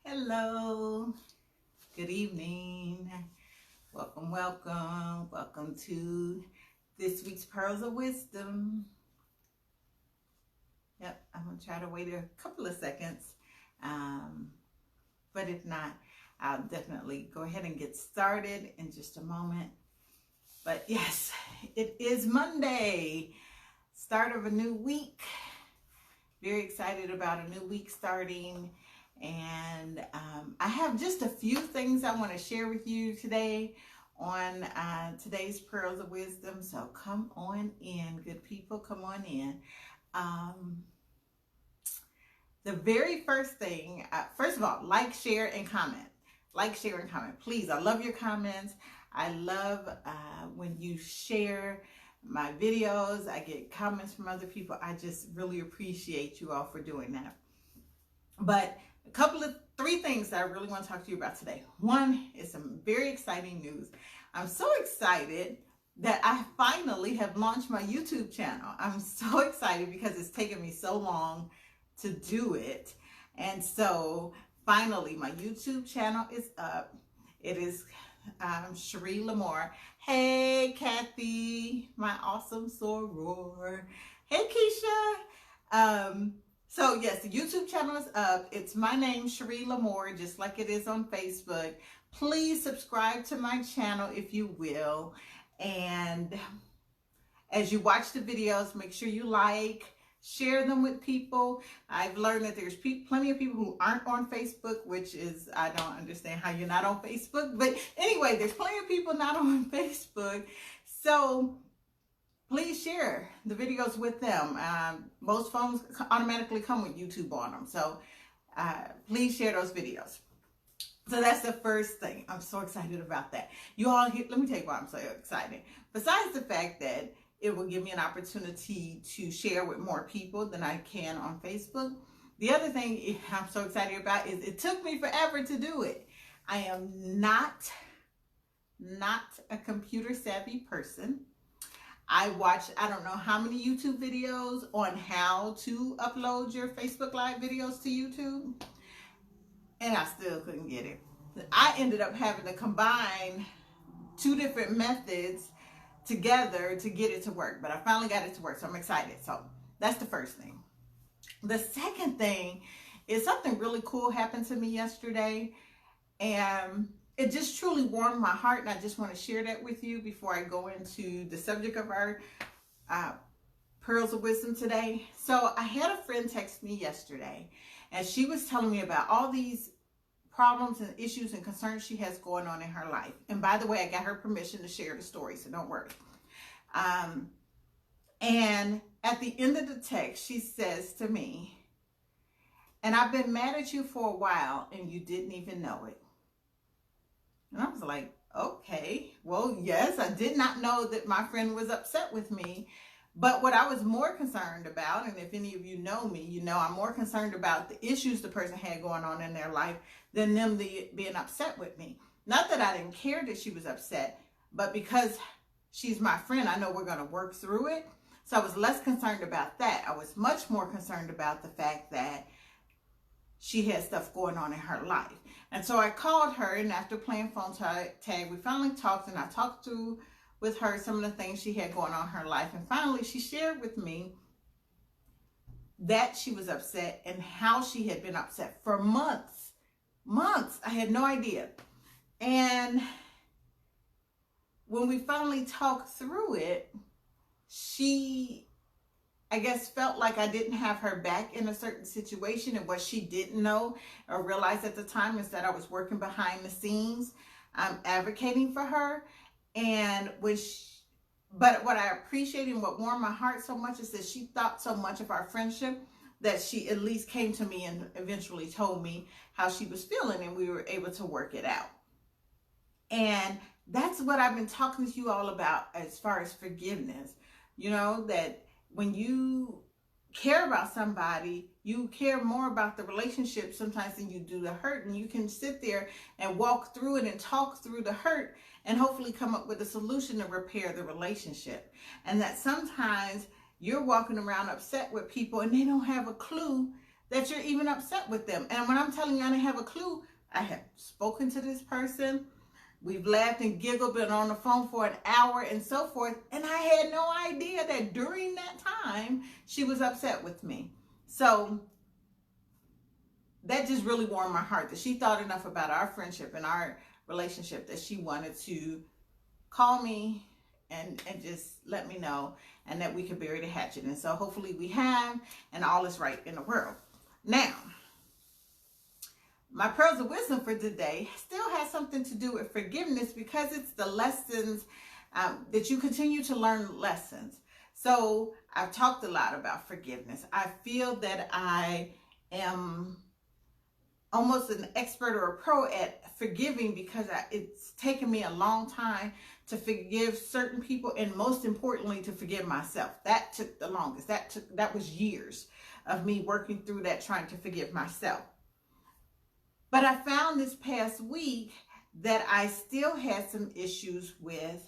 Hello, good evening. Welcome to this week's Pearls of Wisdom. Yep, I'm gonna try to wait a couple of seconds, but if not, I'll definitely go ahead and get started in just a moment. But yes, it is Monday, start of a new week. Very excited about a new week starting. And I have just a few things I want to share with you today on today's Pearls of Wisdom. So come on in, good people, come on in. The very first thing, first of all, like, share, and comment. Like, share, and comment. Please, I love your comments. I love when you share my videos. I get comments from other people. I just really appreciate you all for doing that. But three things that I really want to talk to you about today. One is some very exciting news. I'm so excited that I finally have launched my YouTube channel. I'm so excited because it's taken me so long to do it. And so finally my YouTube channel is up. It is Cherie Lamore. Hey, Kathy, my awesome soror. Hey, Keisha. So yes, the YouTube channel is up. It's my name, Cherie Lamore, just like it is on Facebook. Please subscribe to my channel if you will. And as you watch the videos, make sure you like, share them with people. I've learned that there's plenty of people who aren't on Facebook, which is, I don't understand how you're not on Facebook. But anyway, there's plenty of people not on Facebook. So please share the videos with them. Most phones automatically come with YouTube on them. So please share those videos. So that's the first thing. I'm so excited about that. You all, let me tell you why I'm so excited. Besides the fact that it will give me an opportunity to share with more people than I can on Facebook. The other thing I'm so excited about is it took me forever to do it. I am not a computer savvy person. I watched, I don't know how many YouTube videos on how to upload your Facebook Live videos to YouTube, and I still couldn't get it. I ended up having to combine two different methods together to get it to work, but I finally got it to work, so I'm excited. So that's the first thing. The second thing is something really cool happened to me yesterday, and it just truly warmed my heart, and I just want to share that with you before I go into the subject of our Pearls of Wisdom today. So I had a friend text me yesterday, and she was telling me about all these problems and issues and concerns she has going on in her life. And by the way, I got her permission to share the story, so don't worry. And at the end of the text, she says to me, "And I've been mad at you for a while, and you didn't even know it." And I was like, okay, well, yes, I did not know that my friend was upset with me. But what I was more concerned about, and if any of you know me, you know I'm more concerned about the issues the person had going on in their life than them being upset with me. Not that I didn't care that she was upset, but because she's my friend, I know we're going to work through it. So I was less concerned about that. I was much more concerned about the fact that she had stuff going on in her life. And so I called her, and after playing phone tag, we finally talked, and I talked through with her some of the things she had going on in her life. And finally, she shared with me that she was upset and how she had been upset for months. I had no idea. And when we finally talked through it, she, I guess, felt like I didn't have her back in a certain situation, and what she didn't know or realize at the time is that I was working behind the scenes, advocating for her. And but what I appreciate and what warmed my heart so much is that she thought so much of our friendship that she at least came to me and eventually told me how she was feeling, and we were able to work it out. And that's what I've been talking to you all about as far as forgiveness. You know, that when you care about somebody, you care more about the relationship sometimes than you do the hurt. And you can sit there and walk through it and talk through the hurt and hopefully come up with a solution to repair the relationship. And that sometimes you're walking around upset with people and they don't have a clue that you're even upset with them. And when I'm telling you I didn't have a clue, I have spoken to this person. We've laughed and giggled, been on the phone for an hour and so forth. And I had no idea that during that time, she was upset with me. So that just really warmed my heart that she thought enough about our friendship and our relationship that she wanted to call me and just let me know, and that we could bury the hatchet. And so hopefully we have, and all is right in the world. Now, my pearls of wisdom for today still has something to do with forgiveness, because it's the lessons that you continue to learn lessons. So I've talked a lot about forgiveness. I feel that I am almost an expert or a pro at forgiving, because it's taken me a long time to forgive certain people, and most importantly to forgive myself. That took the longest. That was years of me working through that, trying to forgive myself. But I found this past week that I still had some issues with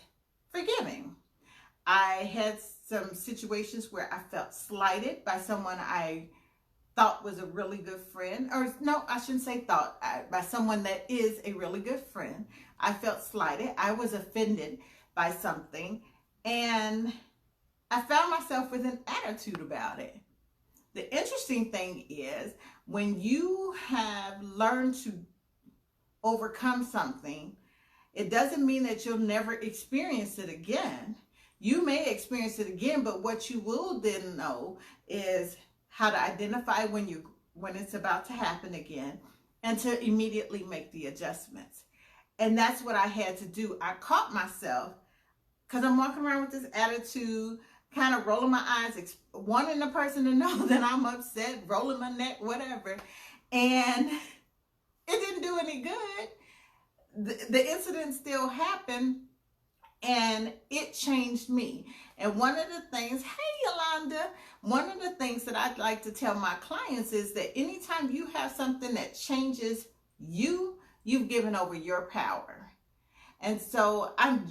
forgiving. I had some situations where I felt slighted by someone I thought was a really good friend, or no, I shouldn't say thought, by someone that is a really good friend. I felt slighted. I was offended by something, and I found myself with an attitude about it. The interesting thing is, when you have learned to overcome something, it doesn't mean that you'll never experience it again. You may experience it again, but what you will then know is how to identify when it's about to happen again, and to immediately make the adjustments. And that's what I had to do. I caught myself, because I'm walking around with this attitude, kind of rolling my eyes, wanting the person to know that I'm upset, rolling my neck, whatever. And it didn't do any good. The incident still happened, and it changed me. And one of the things, hey Yolanda, one of the things that I'd like to tell my clients is that anytime you have something that changes you, you've given over your power. And so I'm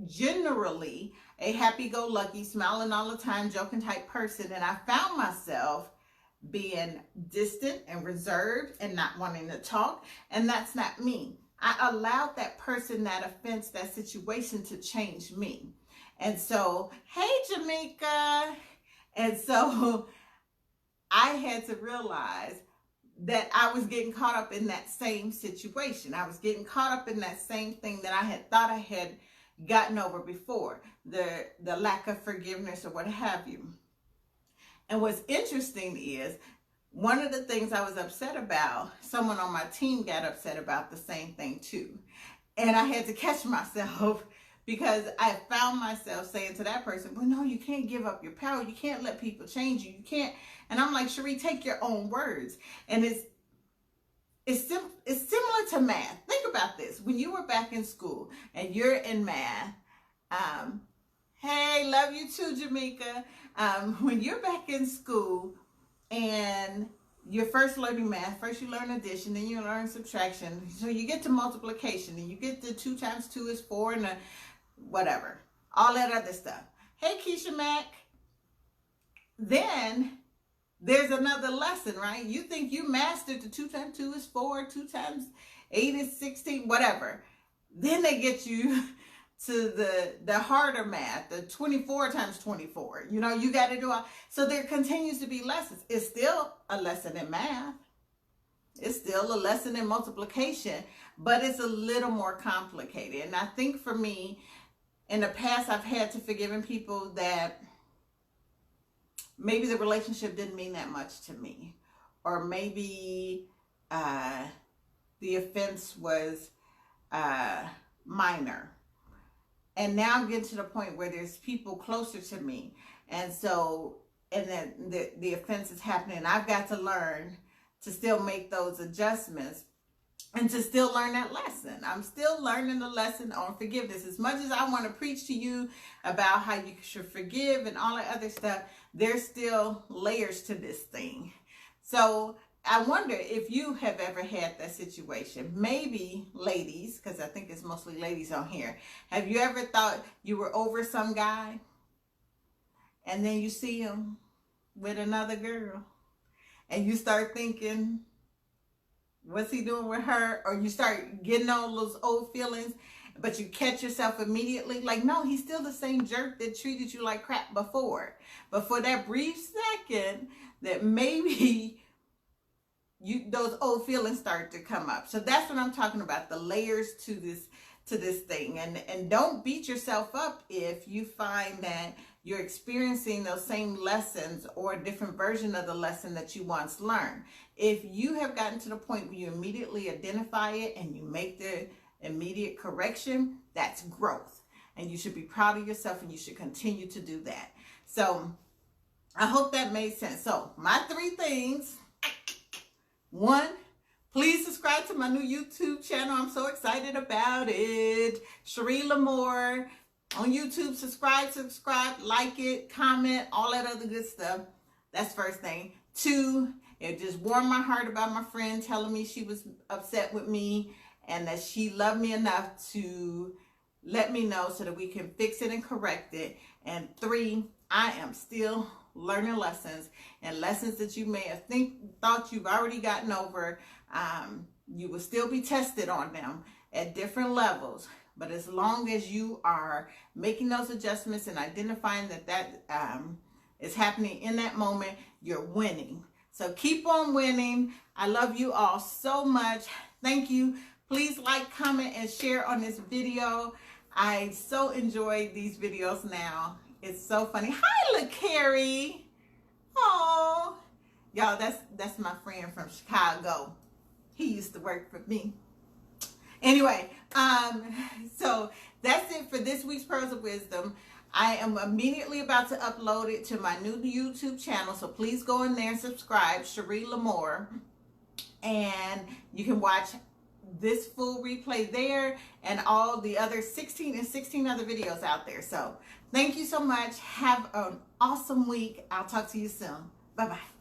generally a happy-go-lucky, smiling all the time, joking type person. And I found myself being distant and reserved and not wanting to talk. And that's not me. I allowed that person, that offense, that situation to change me. And so, hey, Jamaica. And so I had to realize that I was getting caught up in that same situation. I was getting caught up in that same thing that I had thought I had gotten over before, the lack of forgiveness or what have you. And what's interesting is, one of the things I was upset about, someone on my team got upset about the same thing too. And I had to catch myself, because I found myself saying to that person, well, no, you can't give up your power. You can't let people change you. You can't. And I'm like, Cherie, take your own words. And it's similar to math. Think about this. When you were back in school and you're in math, hey, love you too, Jamaica. When you're back in school and you're first learning math, first you learn addition, then you learn subtraction. So you get to multiplication, and you get to 2 times 2 is 4, and whatever, all that other stuff. Hey, Keisha Mac. Then there's another lesson, right? You think you mastered the 2 times 2 is 4, 2 times 8 is 16, whatever. Then they get you to the harder math, the 24 times 24. You know, you got to do all. So there continues to be lessons. It's still a lesson in math. It's still a lesson in multiplication, but it's a little more complicated. And I think for me, in the past, I've had to forgive people that maybe the relationship didn't mean that much to me, or maybe the offense was minor. And now I'm getting to the point where there's people closer to me, and so, and then the offense is happening. I've got to learn to still make those adjustments and to still learn that lesson. I'm still learning the lesson on forgiveness. As much as I want to preach to you about how you should forgive and all that other stuff, there's still layers to this thing. So I wonder if you have ever had that situation. Maybe ladies, because I think it's mostly ladies on here. Have you ever thought you were over some guy and then you see him with another girl? and you start thinking, what's he doing with her? Or you start getting all those old feelings, but you catch yourself immediately. Like, no, he's still the same jerk that treated you like crap before. But for that brief second, that maybe those old feelings start to come up. So that's what I'm talking about, the layers to this thing. And don't beat yourself up if you find that you're experiencing those same lessons or a different version of the lesson that you once learned. If you have gotten to the point where you immediately identify it and you make the immediate correction, that's growth. And you should be proud of yourself, and you should continue to do that. So I hope that made sense. So my 3 things. 1, please subscribe to my new YouTube channel. I'm so excited about it. Cherie Lamore on YouTube. Subscribe, like it, comment, all that other good stuff. That's first thing. 2, it just warmed my heart about my friend telling me she was upset with me and that she loved me enough to let me know so that we can fix it and correct it. And 3, I am still learning lessons, and lessons that you may have thought you've already gotten over. You will still be tested on them at different levels. But as long as you are making those adjustments and identifying that is happening in that moment, you're winning. So keep on winning. I love you all so much. Thank you. Please like, comment, and share on this video. I so enjoy these videos now. It's so funny. Hi, LaCarrie. Oh, y'all, that's my friend from Chicago. He used to work for me. Anyway, so that's it for this week's Pearls of Wisdom. I am immediately about to upload it to my new YouTube channel, so please go in there and subscribe, Cherie Lamore, and you can watch this full replay there and all the other 16 other videos out there. So thank you so much. Have an awesome week. I'll talk to you soon. Bye-bye.